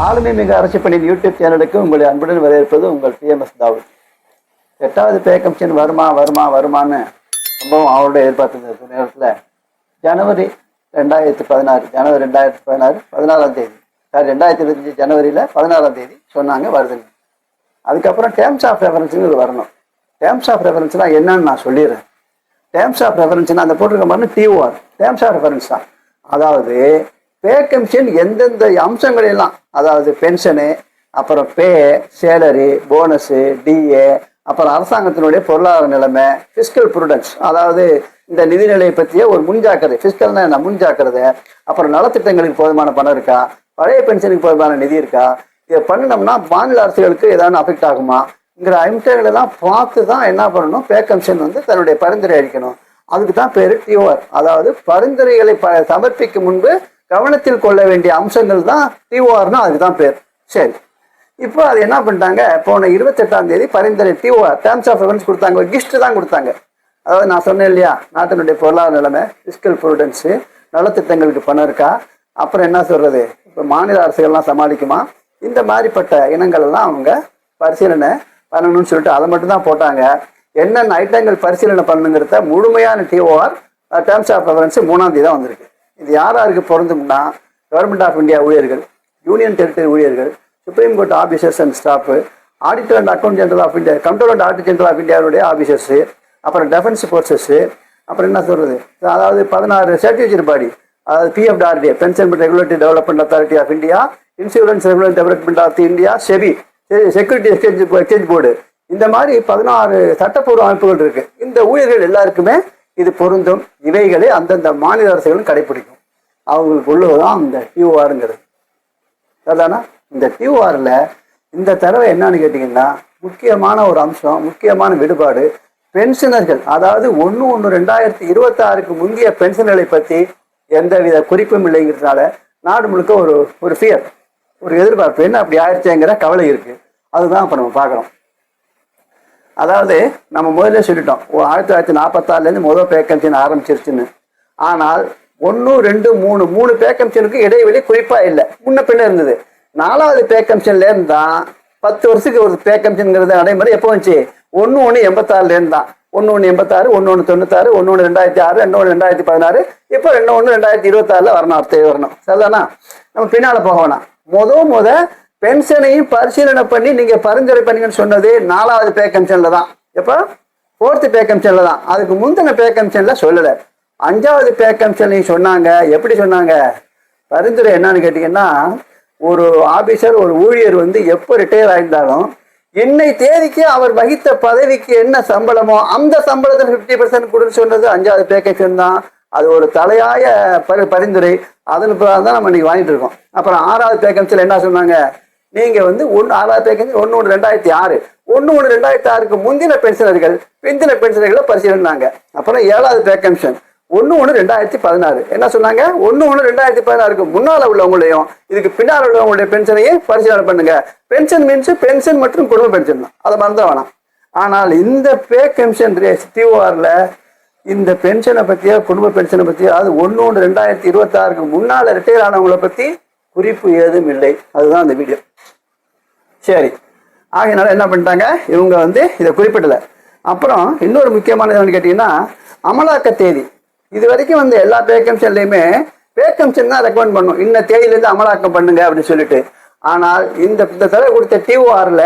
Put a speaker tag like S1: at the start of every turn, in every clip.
S1: ஆளுமை மிக அரசு பணியின் யூடியூப் சேனலுக்கு உங்களை அன்புடன் வரவேற்பது உங்கள் PMS தாவூத். 8வது பே கமிஷன் வருமானு ரொம்பவும் அவரோட எதிர்பார்த்து நேரத்தில் ஜனவரி 2016 16ஆம் தேதி 2025 ஜனவரியில் 16ஆம் தேதி சொன்னாங்க வருதுங்க. அதுக்கப்புறம் டேர்ம்ஸ் ஆஃப் ரெஃபரன்ஸுங்கிறது வரணும். டேர்ம்ஸ் ஆஃப் ரெஃபரன்ஸ்னா என்னன்னு நான் சொல்லிடுறேன். டேர்ம்ஸ் ஆஃப் ரெஃபரன்ஸ்னா அந்த போட்டிருக்க மாதிரி TOR டேர்ம்ஸ் ஆஃப் ரெஃபரன்ஸ் தான். அதாவது பே கமிஷன் எந்தெந்த அம்சங்களெல்லாம், அதாவது பென்ஷனு, அப்புறம் பே, சேலரி, போனஸு, DA, அப்புறம் அரசாங்கத்தினுடைய பொருளாதார நிலைமை, ஃபிஸ்கல் ப்ரூடன்ஸ், அதாவது இந்த நிதிநிலையை பற்றிய ஒரு முன்ஜாக்கிரதை, ஃபிஸ்கல்னா என்ன முன்ஜாக்கிரதை, அப்புறம் நலத்திட்டங்களுக்கு போதுமான பணம் இருக்கா, பழைய பென்ஷனுக்கு போதுமான நிதி இருக்கா, இதை பண்ணினோம்னா மாநில அரசுகளுக்கு ஏதாவது அஃபெக்ட் ஆகுமாங்கிற அம்சங்களெல்லாம் பார்த்து தான் என்ன பண்ணணும், பே கமிஷன் தன்னுடைய பரிந்துரை அளிக்கணும். அதுக்கு தான் பேர் TOR. அதாவது பரிந்துரைகளை சமர்ப்பிக்கும் முன்பு கவனத்தில் கொள்ள வேண்டிய அம்சங்கள் தான் TORனா அதுக்கு தான் பேர். சரி, இப்போ அது என்ன பண்ணிட்டாங்க, போன 28ஆம் தேதி பரிந்துரை TOR டேர்ம்ஸ் ஆஃப் ரெஃபரன்ஸ் கொடுத்தாங்க. ஒரு கிஃப்ட் தான் கொடுத்தாங்க. அதாவது நான் சொன்னேன் இல்லையா, நாட்டினுடைய பொருளாதார நிலைமை, ஃபிஸ்கல் ப்ரூடன்ஸு, நலத்திட்டங்களுக்கு பணம் இருக்கா, அப்புறம் என்ன சொல்றது, இப்போ மாநில அரசுகள்லாம் சமாளிக்குமா, இந்த மாதிரிப்பட்ட இனங்கள் எல்லாம் அவங்க பரிசீலனை பண்ணணும்னு சொல்லிட்டு அதை மட்டும் தான் போட்டாங்க. என்னென்ன ஐட்டங்கள் பரிசீலனை பண்ணுங்கிறத முழுமையான TOR டேர்ம்ஸ் ஆஃப் ரெஃபரன்ஸ் 3ஆம் தேதி தான் வந்திருக்கு. இது யாருக்கு பொருந்தும்னா, கவர்மெண்ட் ஆஃப் இந்தியா ஊழியர்கள், யூனியன் டெரிட்டரி ஊழியர்கள், supreme court officers and staff, auditor and account general of India, control and audit general of இந்தியாவுடைய ஆஃபீஸர்ஸு, அப்புறம் டிஃபென்ஸ் ஃபோர்ஸஸ்ஸு, அப்புறம் என்ன சொல்கிறது, அதாவது 16 சர்டிஃபிகேட் பாடி, அதாவது PFRDA pension regulatory development authority of India, insurance regulatory development of India, SEBI security exchange board, இந்த மாதிரி 16 சட்டப்பூர்வ அமைப்புகள் இருக்குது. இந்த ஊழியர்கள் எல்லாருக்குமே இது பொருந்தும். இவைகளை அந்தந்த மாநில அரசுகளும் கடைபிடிக்கும். அவங்களுக்கு உள்ளதான் இந்த TORங்கிறது. அதானா இந்த TORல இந்த தடவை என்னன்னு கேட்டிங்கன்னா, முக்கியமான ஒரு அம்சம், முக்கியமான விடுபாடு, பென்ஷனர்கள், அதாவது 1/1/2026க்கு முந்தைய பென்ஷன்களை பற்றி எந்தவித குறிப்பும் இல்லைங்கிறதுனால நாடு முழுக்க ஒரு ஃபியர், ஒரு எதிர்பார்ப்பு, என்ன அப்படி ஆயிடுச்சேங்கிற கவலை இருக்குது. அதுதான் இப்போ நம்ம பார்க்குறோம். அதாவது நம்ம முதல்ல சொல்லிட்டோம், 1946லேருந்து முதல் பே கமிஷன் ஆரம்பிச்சிருச்சுன்னு. ஆனால் 1, 2, 3 பே கமிஷனுக்கு இடைவெளி குறிப்பாக இல்லை, முன்ன பின்ன இருந்தது. 4வது பே கமிஷன்லேருந்து தான் 10 வருஷத்துக்கு ஒரு பே கமிஷனுங்கிறது நடைமுறை. எப்போ வந்துச்சு, 1/1/86லேருந்து தான். 1/1/86, 1/1/96, 1/1/2006, 1/1/2016, இப்போ 1/1/2026 வரணும், அடுத்த வரணும். சரிதானா? நம்ம பின்னால் போக வேணாம். முத பென்ஷனையும் பரிசீலனை பண்ணி நீங்க பரிந்துரை பண்ணீங்கன்னு சொன்னது 4வது பே கமிஷன்ல தான். எப்போ 4th பே கமிஷன்ல தான். அதுக்கு முந்தின பே கமிஷன்ல சொல்லலை. 5வது பே கமிஷன்லையும் சொன்னாங்க. எப்படி சொன்னாங்க, பரிந்துரை என்னன்னு கேட்டீங்கன்னா, ஒரு ஆபீசர், ஒரு ஊழியர் எப்போ ரிட்டையர் ஆயிருந்தாலும் இன்னை தேதிக்கு அவர் வகித்த பதவிக்கு என்ன சம்பளமோ அந்த சம்பளத்தில் 50% கொடுன்னு சொன்னது 5வது பே கமிஷன் தான். அது ஒரு தலையாய பரிந்துரை. அதன் பிறகு தான் நம்ம இன்னைக்கு வாங்கிட்டு இருக்கோம். அப்புறம் 6வது பே கமிஷன்ல என்ன சொன்னாங்க, நீங்க 6வது பே கமிஷன் 1/1/2006, 1/1/2006க்கு முந்தின பென்ஷனர்கள் பிந்தின பென்ஷனர்களை பரிசீலனாங்க. அப்புறம் 7வது பே கமிஷன் 1/1/2016 என்ன சொன்னாங்க, 1/1/2016க்கு முன்னால உள்ளவங்களையும் இதுக்கு பின்னால் உள்ளவங்களுடைய பென்ஷனையும் பரிசீலனை பண்ணுங்க. பென்ஷன் மீன்ஸ் பென்ஷன் மற்றும் குடும்ப பென்ஷன் தான், அதை மறந்து வேணாம். ஆனால் இந்த பே கமிஷன் TORல இந்த பென்ஷனை பற்றியோ குடும்ப பென்ஷனை பற்றியோ, அது 1/1/2026க்கு முன்னால் ரிட்டையர் ஆனவங்களை பற்றி குறிப்பு ஏதும் இல்லை. அதுதான் அந்த வீடியோ. சரி, ஆகையினால என்ன பண்ணிட்டாங்க, இவங்க இதை குறிப்பிடலை. அப்புறம் இன்னொரு முக்கியமான என்னன்னு கேட்டிங்கன்னா, அமலாக்க தேதி. இது வரைக்கும் எல்லா பே கமிஷன்லையுமே பே கமிஷன் தான் ரெக்கமெண்ட் பண்ணும், இன்ன தேதியிலேருந்து அமலாக்கம் பண்ணுங்க அப்படின்னு சொல்லிட்டு. ஆனால் இந்த தடவை கொடுத்த TORல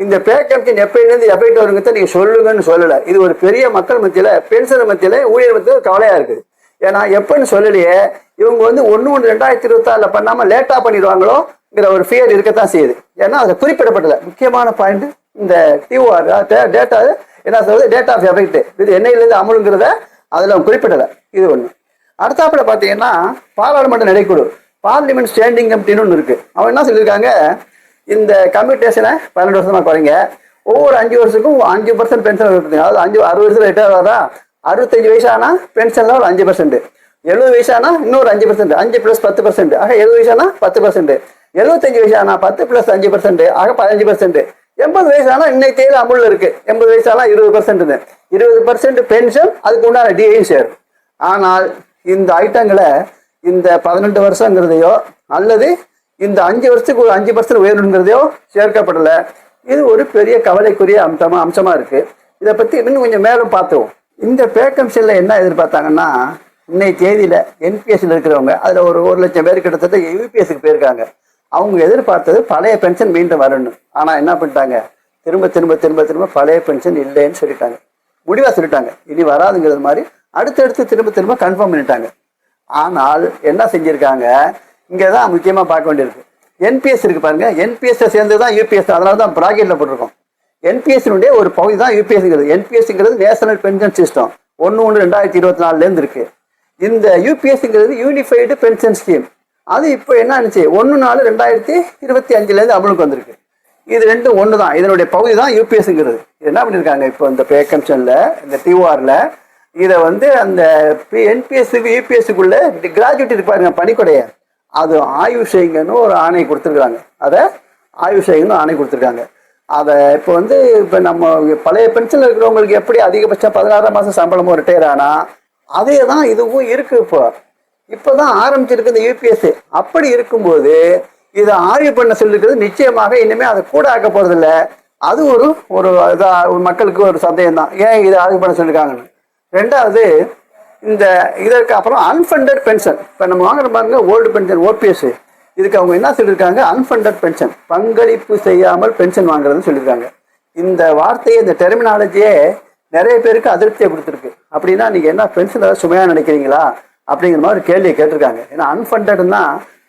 S1: இந்த பே கமிஷன் எப்பயிலேருந்து எப்பயிட்டு வருங்கிறத நீங்கள் சொல்லுங்கன்னு சொல்லலை. இது ஒரு பெரிய மக்கள் மத்தியில், பென்ஷன் மத்தியில், ஊழியர் மத்தியில் கவலையாக இருக்குது. ஏன்னா எப்பன்னு சொல்லலையே, இவங்க 1/1/2026 பண்ணாமல் லேட்டாக பண்ணிடுவாங்களோங்கிற ஒரு ஃபியர் இருக்கத்தான் செய்யுது. ஏன்னா அதை குறிப்பிடப்பட்டலை. முக்கியமான பாயிண்ட் இந்த TOR டேட்டா என்ன சொல்றது, டேட் ஆஃப் எஃபெக்ட், இது என்னையிலேருந்து அமலுங்கிறத அதில் குறிப்பிடலை. இது ஒன்று. அடுத்தாப்புல பார்த்தீங்கன்னா, பாராளுமன்ற நிலைக்குழு, பார்லிமெண்ட் ஸ்டாண்டிங் கமிட்டின்னு ஒன்று இருக்குது. அவன் என்ன சொல்லியிருக்காங்க, இந்த கம்யூட்டேஷனை 12 வருஷமாக குறைங்க, ஒவ்வொரு 5 வருஷத்துக்கும் 5% பென்ஷன் இருக்குது. அதாவது 60 வருஷத்தில் ரிட்டையர் ஆகிறதா, 65 வயசானா பென்ஷனில் ஒரு 5%, 70 வயசானா இன்னொரு 5%, 5 + 10%, ஆக 70 வயசானா 10%, 75 வயசானா 10 + 5%, ஆக 15%, 80 வயசானா இன்னைக்கு தேதி அமுல்ல இருக்கு, 80 வயசானா 20%, 20% பென்ஷன், அதுக்கு உண்டான DAயும் சேரும். ஆனால் இந்த ஐட்டங்களை இந்த 18 வருஷங்கிறதையோ அல்லது இந்த 5 வருஷத்துக்கு ஒரு 5% உயர்வுங்கிறதையோ சேர்க்கப்படல. இது ஒரு பெரிய கவலைக்குரிய அம்சமா இருக்கு. இதை பத்தி இன்னும் கொஞ்சம் மேலும் பார்த்தோம். இந்த பே கமிஷன்ல என்ன எதிர்பார்த்தாங்கன்னா, இன்னைக்கு தேதியில என்பிஎஸ்ல இருக்கிறவங்க அதுல ஒரு 1,00,000 பேர் கிட்டத்தட்ட யூபிஎஸ்க்கு போயிருக்காங்க. அவங்க எதிர்பார்த்தது பழைய பென்ஷன் மீண்டும் வரணும். ஆனா என்ன பண்ணிட்டாங்க, திரும்ப திரும்ப திரும்ப திரும்ப பழைய பென்ஷன் இல்லைன்னு சொல்லிட்டாங்க. முடிவா சொல்லிட்டாங்க, இனி வராதுங்கிறது மாதிரி அடுத்தடுத்து திரும்ப திரும்ப கன்ஃபார்ம் பண்ணிட்டாங்க. ஆனால் என்ன செஞ்சிருக்காங்க, இங்கதான் முக்கியமா பார்க்க வேண்டியிருக்கு. என்பிஎஸ் இருக்கு பாருங்க, என்பிஎஸ் சேர்ந்து தான் யூபிஎஸ், அதனால தான் பிராக்கெட்ல போட்டிருக்கோம். என்பிஎஸ்னுடைய ஒரு பகுதி தான் யூபிஎஸ்ங்கிறது. என்பிஎஸ்ங்கிறது நேஷனல் பென்ஷன் சிஸ்டம் 1/1/2024 இருக்கு. இந்த யூபிஎஸ்ங்கிறது யூனிஃபைடு பென்ஷன் ஸ்கீம். அது இப்போ என்ன ஆச்சு, 1/4/2025 அமலுக்கு வந்திருக்கு. இது ரெண்டும் ஒன்று தான், இதனுடைய பகுதி தான் யூபிஎஸ்ங்கிறது. என்ன பண்ணியிருக்காங்க, இப்போ இந்த பே கமிஷன்ல இந்த டிஓஆர்ல இதை வந்து அந்த என்பிஎஸ்க்கு யூபிஎஸ்க்குள்ள கிராஜுவேட் இருப்பாருங்க பணிக்கொடைய, அது ஆய்வு செய்யுங்கன்னு ஒரு ஆணை கொடுத்துருக்காங்க. அதை ஆய்வு செய்யணும்னு ஆணை கொடுத்துருக்காங்க. அதை இப்போ வந்து இப்போ நம்ம பழைய பென்ஷன்ல இருக்கிறவங்களுக்கு எப்படி அதிகபட்சம் 16ஆம் மாதம் சம்பளமும் ரிட்டையர் ஆனா அதே தான் இதுவும் இருக்கு. இப்போதான் ஆரம்பிச்சிருக்கு இந்த யூபிஎஸ். அப்படி இருக்கும்போது இதை ஆய்வு பண்ண சொல்லிருக்கிறது நிச்சயமாக இனிமேல் அதை கூட ஆக்க போறதில்ல. அது ஒரு ஒரு மக்களுக்கு ஒரு சந்தேகம் தான், ஏன் இதை ஆய்வு பண்ண சொல்லியிருக்காங்கன்னு. ரெண்டாவது, இந்த இதற்கு அப்புறம் அன்ஃபண்டட் பென்ஷன், இப்போ நம்ம வாங்குற பாருங்க ஓல்டு பென்ஷன் ஓபிஎஸ், இதுக்கு அவங்க என்ன சொல்லியிருக்காங்க, அன்ஃபண்டட் பென்ஷன், பங்களிப்பு செய்யாமல் பென்ஷன் வாங்குறதுன்னு சொல்லியிருக்காங்க. இந்த வார்த்தையை, இந்த டெர்மினாலஜியே நிறைய பேருக்கு அதிருப்தியை கொடுத்துருக்கு. அப்படின்னா நீங்கள் என்ன பென்ஷன் ஏதாவது சுமையாக நினைக்கிறீங்களா அப்படிங்கிற மாதிரி கேள்வியை கேட்டிருக்காங்க. ஏன்னா அன்ஃபண்டட்னா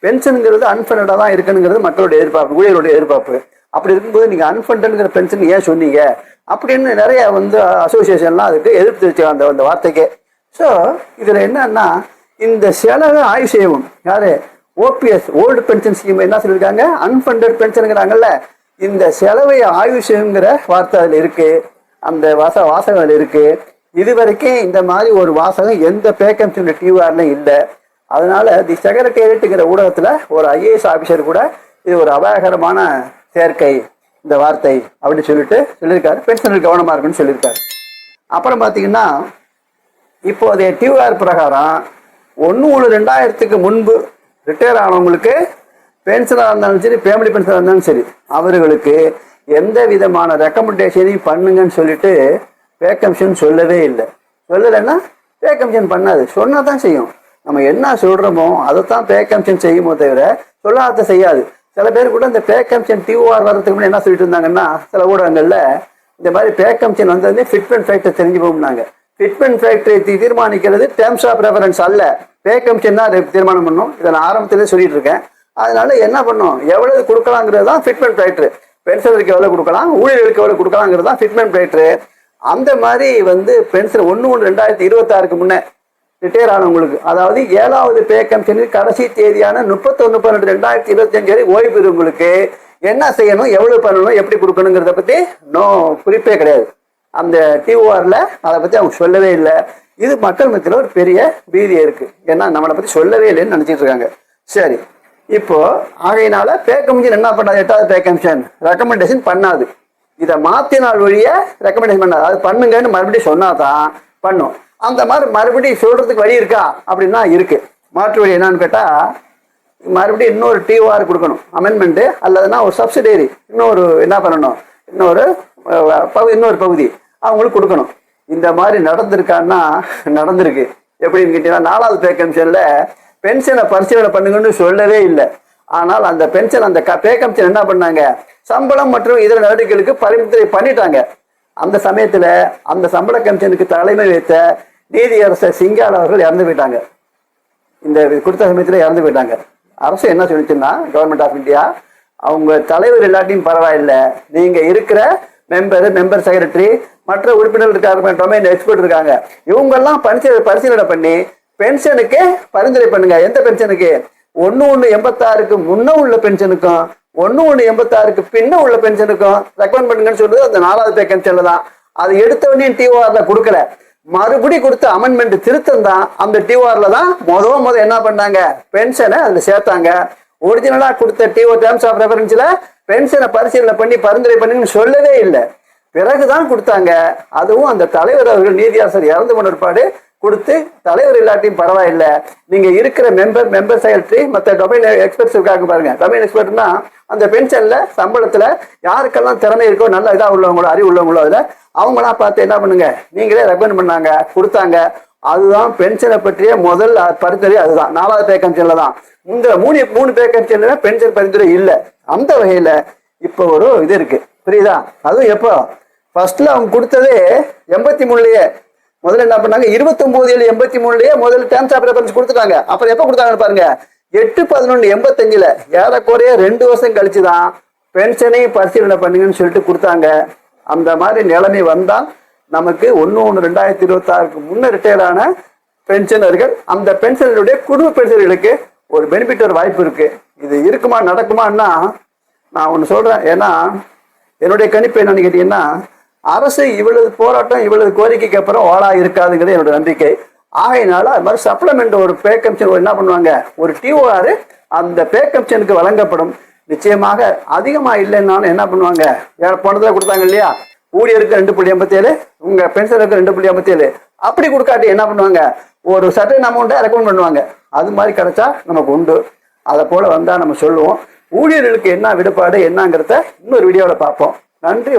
S1: பென்ஷனுங்கிறது அன்ஃபண்டடாக தான் இருக்குங்கிறது மக்களுடைய எதிர்பார்ப்பு, ஊழியருடைய எதிர்பார்ப்பு. அப்படி இருக்கும்போது நீங்கள் அன்ஃபண்டட்ங்கிற பென்ஷன் ஏன் சொன்னீங்க அப்படின்னு நிறைய வந்து அசோசியேஷன்லாம் அதுக்கு எதிர்ப்பு தெரிவிச்சாங்க அந்த வார்த்தைக்கே. ஸோ இதில் என்னன்னா, இந்த செலவை ஆய்வு செய்யவும் யாரு, ஓபிஎஸ் ஓல்டு பென்ஷன் ஸ்கீம் என்ன சொல்லியிருக்காங்க, அன்ஃபண்டட் பென்ஷனுங்கிறாங்கல்ல, இந்த செலவை ஆய்வு செய்யுங்கிற வார்த்தை அதில் இருக்கு, அந்த வாசகம் அதில் இருக்கு. இது வரைக்கும் இந்த மாதிரி ஒரு வாசகம் எந்த பே கமிஷன் டியூஆர்ல இல்லை. அதனால தி செக்ரட்டேரியட்டுங்கிற ஊடகத்தில் ஒரு ஐஏஎஸ் ஆஃபீஸர் கூட இது ஒரு அபாயகரமான சேர்க்கை இந்த வார்த்தை அப்படின்னு சொல்லியிருக்காரு. பென்ஷனில் கவனமாக இருக்குன்னு சொல்லியிருக்காரு. அப்புறம் பார்த்தீங்கன்னா, இப்போதைய டியூஆர் பிரகாரம் 1/1/2000 முன்பு ரிட்டையர் ஆனவங்களுக்கு பென்ஷனாக இருந்தாலும் சரி, ஃபேமிலி பென்ஷனாக இருந்தாலும் சரி, அவர்களுக்கு எந்த விதமான ரெக்கமெண்டேஷனையும் பண்ணுங்கன்னு சொல்லிட்டு பே கமிஷன் சொல்லவே இல்லை. சொல்லலைன்னா பே கமிஷன் பண்ணாது, சொன்னா தான் செய்யும். நம்ம என்ன சொல்றோமோ அதைத்தான் பே கமிஷன் செய்யுமோ தவிர சொல்லாத செய்யாது. சில பேர் கூட இந்த பே கமிஷன் டிஓஆர் வர்றதுக்கு முன்னாடி என்ன சொல்லிட்டு இருந்தாங்கன்னா, சில ஊடகங்கள்ல இந்த மாதிரி பே கமிஷன் வந்தது ஃபிட்மெண்ட் ஃபேக்டர் தெரிஞ்சு போகும்னாங்க. ஃபிட்மெண்ட் ஃபேக்டரை தீர்மானிக்கிறது டேர்ம்ஸ் ஆஃப் ரெஃபரன்ஸ் அல்ல, பே கமிஷன் தான் தீர்மானம் பண்ணும். இதை நான் ஆரம்பத்திலே சொல்லிட்டு இருக்கேன். அதனால என்ன பண்ணும், எவ்வளவு கொடுக்கலாங்கிறது தான் ஃபிட்மெண்ட் ஃபேக்டர். பென்ஷனருக்கு எவ்வளவு கொடுக்கலாம், ஊழியர்களுக்கு எவ்வளவு கொடுக்கலாங்கிறது தான் ஃபிட்மெண்ட் ஃபேக்டர். அந்த மாதிரி வந்து பென்ஷன் 1/1/2026 முன்னே ரிட்டையர் ஆனவங்களுக்கு, அதாவது 7வது பே கமிஷனுக்கு கடைசி தேதியான 31/12/2025 வரை ஓய்வு பெறுவங்களுக்கு என்ன செய்யணும், எவ்வளவு பண்ணணும், எப்படி கொடுக்கணுங்கிறத பத்தி குறிப்பே கிடையாது. அந்த டிஓஆர்ல அதை பத்தி அவங்க சொல்லவே இல்லை. இது மக்கள் மத்தியில் ஒரு பெரிய பீதியா இருக்கு. ஏன்னா நம்மளை பத்தி சொல்லவே இல்லைன்னு நினைச்சிட்டு இருக்காங்க. சரி, இப்போ ஆகையினால பே கமிஷன் என்ன பண்ணாது, 8வது பே கமிஷன் ரெக்கமெண்டேஷன் பண்ணாது. இதை மாத்தினால் வழிய ரெக்கமெண்டேஷன் பண்ணாது. அது பண்ணுங்கன்னு மறுபடியும் சொன்னாதான் பண்ணும். அந்த மாதிரி மறுபடியும் சொல்றதுக்கு வழி இருக்கா அப்படின்னா இருக்கு. மாற்று வழி என்னன்னு கேட்டா, மறுபடியும் இன்னொரு டிஓஆர் கொடுக்கணும், அமெண்ட்மெண்ட், அல்லதுன்னா ஒரு சப்சிடரி இன்னொரு என்ன பண்ணணும், இன்னொரு பகுதி அவங்களுக்கு கொடுக்கணும். இந்த மாதிரி நடந்திருக்கான்னா நடந்திருக்கு. எப்படின்னு கேட்டீங்கன்னா, 4வது பே கமிஷன்ல பென்ஷனை பரிசீலனை பண்ணுங்கன்னு சொல்லவே இல்லை. ஆனால் அந்த பென்ஷன், அந்த பே கமிஷன் என்ன பண்ணாங்க, சம்பளம் மற்றும் இதர நடவடிக்கைகளுக்கு பரிந்துரை பண்ணிட்டாங்க. அந்த சமயத்துல அந்த சம்பள கமிஷனுக்கு தலைமை வைத்த நீதியரசர் சிங்கால் அவர்கள் இறந்து போயிட்டாங்க. இந்த கொடுத்த சமயத்துல இறந்து போயிட்டாங்க. அரசு என்ன சொல்லிச்சுன்னா, கவர்மெண்ட் ஆஃப் இந்தியா, அவங்க தலைவர் இல்லாட்டியும் பரவாயில்லை, நீங்க இருக்கிற மெம்பர் செக்ரட்டரி, மற்ற உறுப்பினர்கள் இருக்காங்க, டொமைன் எக்ஸ்பர்ட் இருக்காங்க, இவங்கெல்லாம் பரிசீலனை பண்ணி பென்ஷனுக்கு பரிந்துரை பண்ணுங்க. எந்த பென்ஷனுக்கு, 1/1/86 முன்ன உள்ள பென்ஷனுக்கும் 1/1/86 பின்ன உள்ள பென்ஷனுக்கும் ரெக்கமெண்ட் பண்ணுங்கன்னு சொல்றது அந்த 4வது பே கமிஷன்ல தான். அது எடுத்தவனே டிஓஆர்ல கொடுக்கல, மறுபடி கொடுத்த அமெண்ட்மெண்ட் திருத்தம் தான் அந்த டிஓஆர்ல தான் முத என்ன பண்ணாங்க, பென்ஷனை அதுல சேர்த்தாங்க. ஒரிஜினலா கொடுத்த டேர்ம்ஸ் ஆஃப் ரெஃபரன்ஸ்ல பென்ஷனை பரிசீலனை பண்ணி பரிந்துரை பண்ணுங்கன்னு சொல்லவே இல்லை, பிறகுதான் கொடுத்தாங்க. அதுவும் அந்த தலைவர் அவர்கள் நீதியரசர் இறந்து போன பிற்பாடு கொடுத்து தலைவர் இல்லாட்டியும் பரவாயில்லை, நீங்க இருக்கிற மெம்பர் செக்ரட்டரி மற்ற டொமைன் எக்ஸ்பர்ட்ஸ் இருக்காங்க பாருங்க. டொமைன் எக்ஸ்பர்ட்னா அந்த பென்ஷன்ல சம்பளத்துல யாருக்கெல்லாம் திறமை இருக்கோ, நல்ல இதா உள்ளவங்களோ அறிவு உள்ளவங்களோ அதுல அவங்களாம் பார்த்து என்ன பண்ணுங்க, நீங்களே ரெக்கமெண்ட் பண்ணாங்க கொடுத்தாங்க. அதுதான் பென்ஷனை பற்றிய முதல் பரிந்துரை. அதுதான் 4வது பே கமிஷன்ல தான். இந்த மூணு பே கமிஷன்ல பென்ஷன் பரிந்துரை இல்லை. அந்த வகையில இப்போ ஒரு இது இருக்கு, புரியுதா? அதுவும் எப்போ ஃபர்ஸ்ட்ல அவங்க கொடுத்ததே 83லயே முதல்ல என்ன பண்ணாங்க, 29/7/83லயே முதல்ல டேர்ம்ஸ் ஆஃப் ரெஃபரன்ஸ் கொடுத்துட்டாங்க. அப்புறம் எப்போ கொடுத்தாங்கன்னு பாருங்க, 8/11/85ல ஏறக்குறைய 2 வருஷம் கழிச்சுதான் பென்ஷனையும் பரிசீலனை பண்ணுங்கன்னு சொல்லிட்டு கொடுத்தாங்க. அந்த மாதிரி நிலைமை வந்தால் நமக்கு 1/1/2026 முன்ன ரிட்டையர் ஆன பென்ஷனர்கள் அந்த பென்ஷனருடைய குடும்ப பென்ஷனர்களுக்கு ஒரு பெனிஃபிட் ஒரு வாய்ப்பு இருக்கு. இது இருக்குமா நடக்குமான்னா நான் ஒன்று சொல்றேன். ஏன்னா என்னுடைய கணிப்பு என்னன்னு கேட்டீங்கன்னா, அரசு இவ்வளவு போராட்டம் இவ்வளவு கோரிக்கைக்கு அப்புறம் ஓடா இருக்காதுங்கிறது என்னோட நம்பிக்கை. ஆகையினால அது மாதிரி சப்ளிமெண்ட் ஒரு பே கமிஷன் என்ன பண்ணுவாங்க, ஒரு டிஓஆர் அந்த பே கமிஷனுக்கு வழங்கப்படும். நிச்சயமாக அதிகமா இல்லைன்னாலும் என்ன பண்ணுவாங்க, போனதை கொடுத்தாங்க இல்லையா, ஊழியருக்கு 2.87, உங்க பென்ஷனுக்கு 2.87, அப்படி கொடுக்காட்டி என்ன பண்ணுவாங்க, ஒரு சர்டன் அமௌண்ட்டை ரெக்கமெண்ட் பண்ணுவாங்க. அது மாதிரி கிடைச்சா நமக்கு உண்டு. அதை போல வந்தா நம்ம சொல்லுவோம். ஊழியர்களுக்கு என்ன விடுபாடு என்னங்கிறத இன்னொரு வீடியோவில் பார்ப்போம். நன்றி.